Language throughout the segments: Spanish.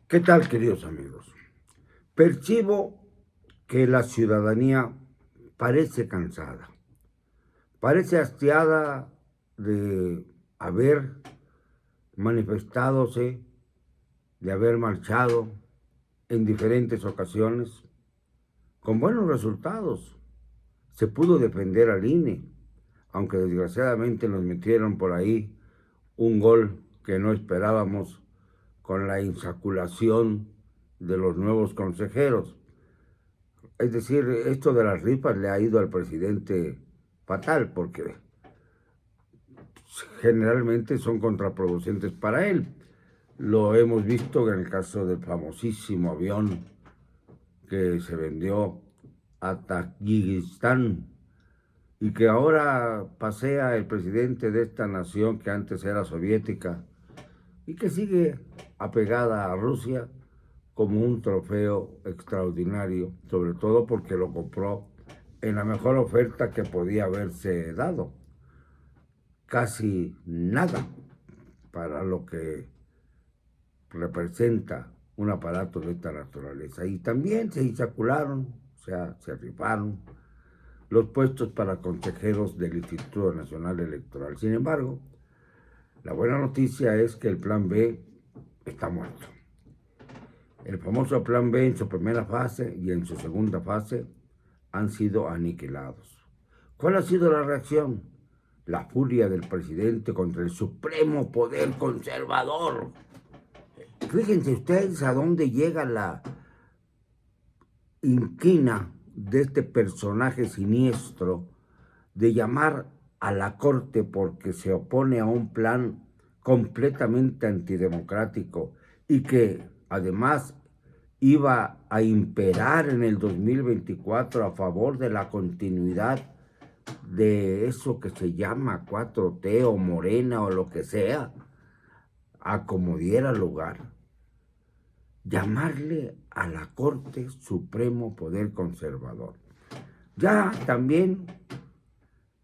¿Qué tal, queridos amigos? Percibo que la ciudadanía parece cansada, parece hastiada de haber manifestadose, de haber marchado en diferentes ocasiones con buenos resultados. Se pudo defender al INE, aunque desgraciadamente nos metieron por ahí un gol que no esperábamos con la insaculación de los nuevos consejeros. Es decir, esto de las rifas le ha ido al presidente fatal porque generalmente son contraproducentes para él. Lo hemos visto en el caso del famosísimo avión que se vendió a Tayikistán y que ahora pasea el presidente de esta nación que antes era soviética y que sigue apegada a Rusia como un trofeo extraordinario, sobre todo porque lo compró en la mejor oferta que podía haberse dado. Casi nada para lo que representa un aparato de esta naturaleza. Y también se insacularon, o sea, se rifaron los puestos para consejeros del Instituto Nacional Electoral. Sin embargo, la buena noticia es que el plan B está muerto. El famoso plan B en su primera fase y en su segunda fase han sido aniquilados. ¿Cuál ha sido la reacción? La furia del presidente contra el supremo poder conservador. Fíjense ustedes a dónde llega la inquina de este personaje siniestro de llamar a la corte porque se opone a un plan completamente antidemocrático y que además iba a imperar en el 2024 a favor de la continuidad de eso que se llama 4T o Morena o lo que sea, a como diera lugar, llamarle a la Corte Supremo Poder Conservador. Ya también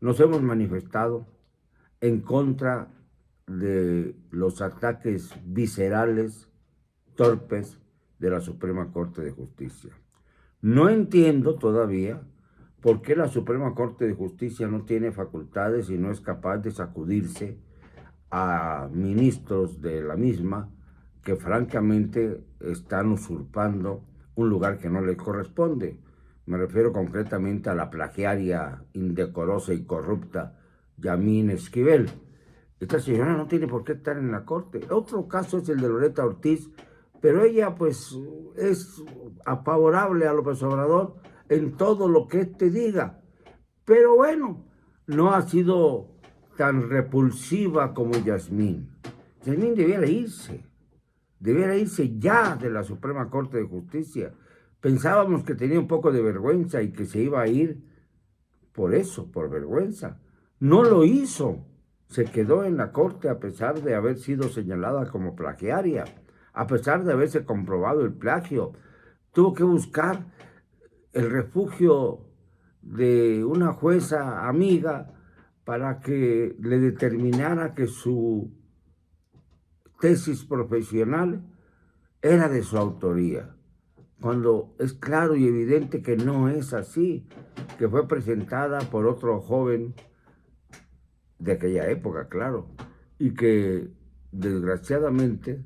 nos hemos manifestado en contra de los ataques viscerales, torpes de la Suprema Corte de Justicia. No entiendo todavía por qué la Suprema Corte de Justicia no tiene facultades y no es capaz de sacudirse a ministros de la misma que francamente están usurpando un lugar que no les corresponde. Me refiero concretamente a la plagiaria, indecorosa y corrupta Yamine Esquivel. Esta señora no tiene por qué estar en la corte. Otro caso es el de Loretta Ortiz, pero ella pues es favorable a López Obrador en todo lo que éste diga. Pero bueno, no ha sido tan repulsiva como Yasmín. Yasmín debiera irse ya de la Suprema Corte de Justicia. Pensábamos que tenía un poco de vergüenza y que se iba a ir por eso, por vergüenza. No lo hizo. Se quedó en la corte a pesar de haber sido señalada como plagiaria, a pesar de haberse comprobado el plagio. Tuvo que buscar el refugio de una jueza amiga para que le determinara que su tesis profesional era de su autoría, cuando es claro y evidente que no es así, que fue presentada por otro joven de aquella época, claro, y que desgraciadamente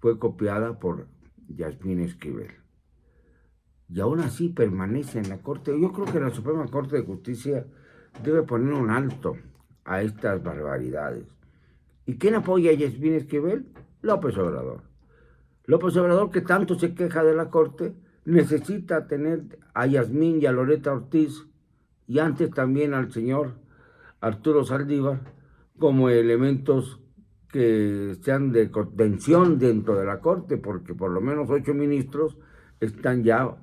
fue copiada por Yasmín Esquivel. Y aún así permanece en la Corte. Yo creo que la Suprema Corte de Justicia debe poner un alto a estas barbaridades. ¿Y quién apoya a Yasmín Esquivel? López Obrador. López Obrador, que tanto se queja de la Corte, necesita tener a Yasmín y a Loretta Ortiz, y antes también al señor Arturo Saldívar, como elementos que sean de contención dentro de la Corte, porque por lo menos 8 ministros están ya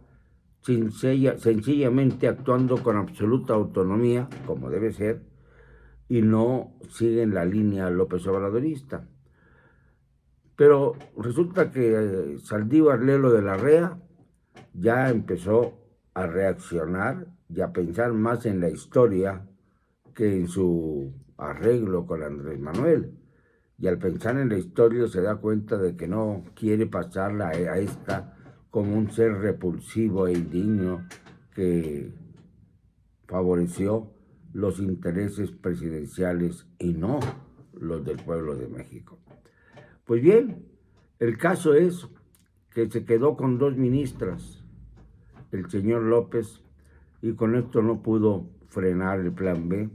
sencillamente actuando con absoluta autonomía, como debe ser, y no siguen la línea López Obradorista. Pero resulta que Saldívar Lelo de la Rea ya empezó a reaccionar y a pensar más en la historia que en su arreglo con Andrés Manuel. y al pensar en la historia se da cuenta de que no quiere pasarla a esta como un ser repulsivo e indigno que favoreció los intereses presidenciales y no los del pueblo de México. Pues bien, el caso es que se quedó con 2 ministras, el señor López, y con esto no pudo frenar el plan B,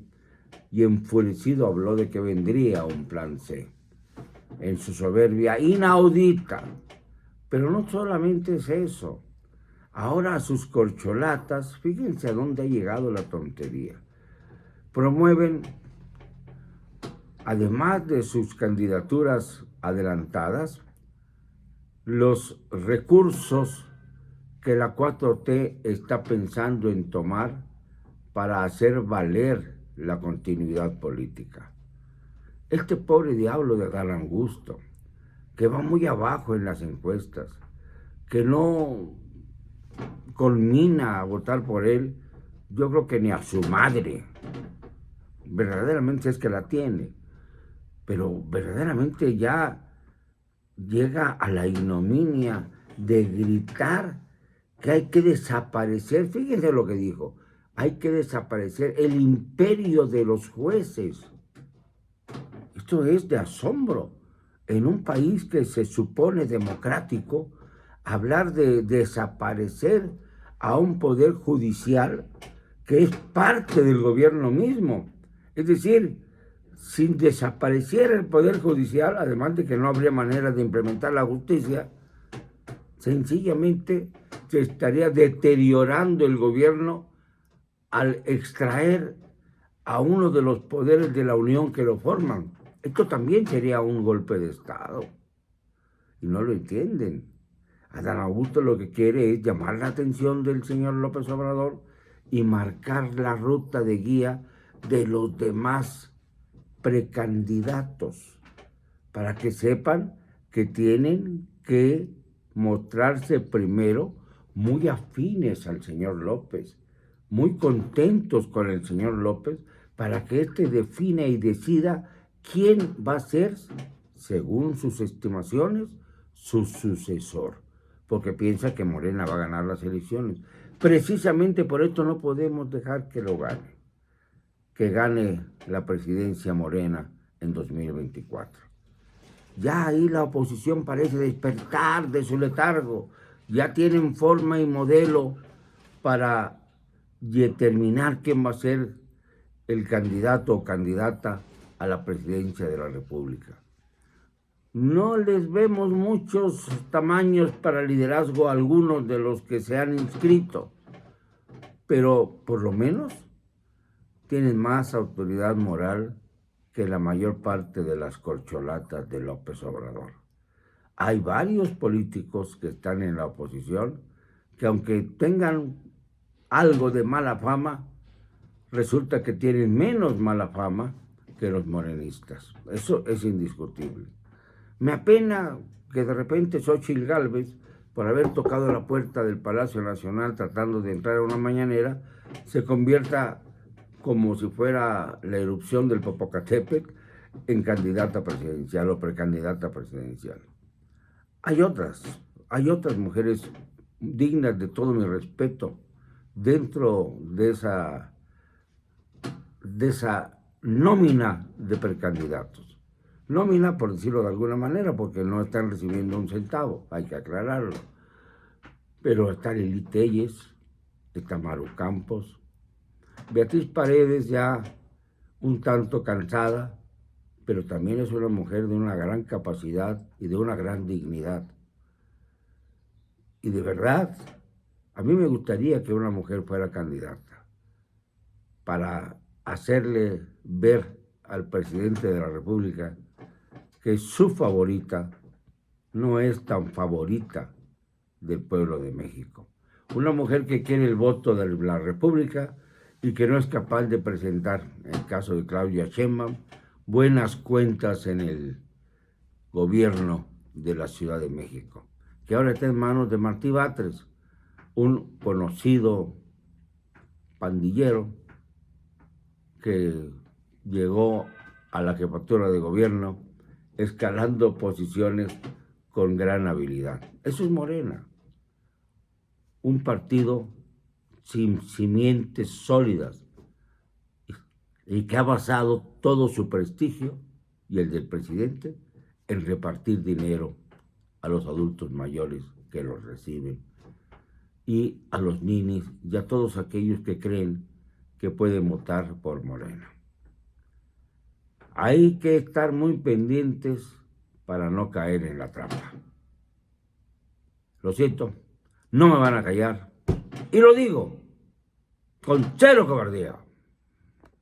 y enfurecido habló de que vendría un plan C, en su soberbia inaudita. Pero no solamente es eso. Ahora a sus corcholatas, fíjense a dónde ha llegado la tontería. Promueven, además de sus candidaturas adelantadas, los recursos que la 4T está pensando en tomar para hacer valer la continuidad política. Este pobre diablo de Adán Augusto, que va muy abajo en las encuestas, que no culmina a votar por él, yo creo que ni a su madre, verdaderamente es que la tiene, pero verdaderamente ya llega a la ignominia de gritar que hay que desaparecer, fíjense lo que dijo, hay que desaparecer el imperio de los jueces. Esto es de asombro. En un país que se supone democrático, hablar de desaparecer a un poder judicial que es parte del gobierno mismo. Es decir, si desapareciera el poder judicial, además de que no habría manera de implementar la justicia, sencillamente se estaría deteriorando el gobierno al extraer a uno de los poderes de la Unión que lo forman. Esto también sería un golpe de Estado. Y no lo entienden. Adán Augusto lo que quiere es llamar la atención del señor López Obrador y marcar la ruta de guía de los demás precandidatos para que sepan que tienen que mostrarse primero muy afines al señor López, muy contentos con el señor López, para que éste define y decida quién va a ser, según sus estimaciones, su sucesor, porque piensa que Morena va a ganar las elecciones. Precisamente por esto no podemos dejar que lo gane, que gane la presidencia Morena en 2024. Ya ahí la oposición parece despertar de su letargo, ya tienen forma y modelo para determinar quién va a ser el candidato o candidata a la presidencia de la República. No les vemos muchos tamaños para liderazgo a algunos de los que se han inscrito, pero por lo menos tienen más autoridad moral que la mayor parte de las corcholatas de López Obrador. Hay varios políticos que están en la oposición que, aunque tengan algo de mala fama, resulta que tienen menos mala fama que los morenistas. Eso es indiscutible. Me apena que de repente Xóchitl Gálvez, por haber tocado la puerta del Palacio Nacional tratando de entrar a una mañanera, se convierta, como si fuera la erupción del Popocatépetl, en candidata presidencial o precandidata presidencial. Hay otras mujeres dignas de todo mi respeto dentro de esa nómina de precandidatos. Nómina, por decirlo de alguna manera, porque no están recibiendo un centavo, hay que aclararlo. Pero está Lili Téllez, está Maru Campos, Beatriz Paredes, ya un tanto cansada, pero también es una mujer de una gran capacidad y de una gran dignidad. Y de verdad, a mí me gustaría que una mujer fuera candidata para hacerle ver al presidente de la República que su favorita no es tan favorita del pueblo de México. Una mujer que quiere el voto de la República y que no es capaz de presentar, en el caso de Claudia Sheinbaum, buenas cuentas en el gobierno de la Ciudad de México, que ahora está en manos de Martí Batres, un conocido pandillero que llegó a la jefatura de gobierno escalando posiciones con gran habilidad. Eso es Morena, un partido sin simientes sólidas y que ha basado todo su prestigio y el del presidente en repartir dinero a los adultos mayores que los reciben y a los ninis y a todos aquellos que creen que pueden votar por Morena. Hay que estar muy pendientes para no caer en la trampa. Lo siento, no me van a callar. Y lo digo con cero cobardía.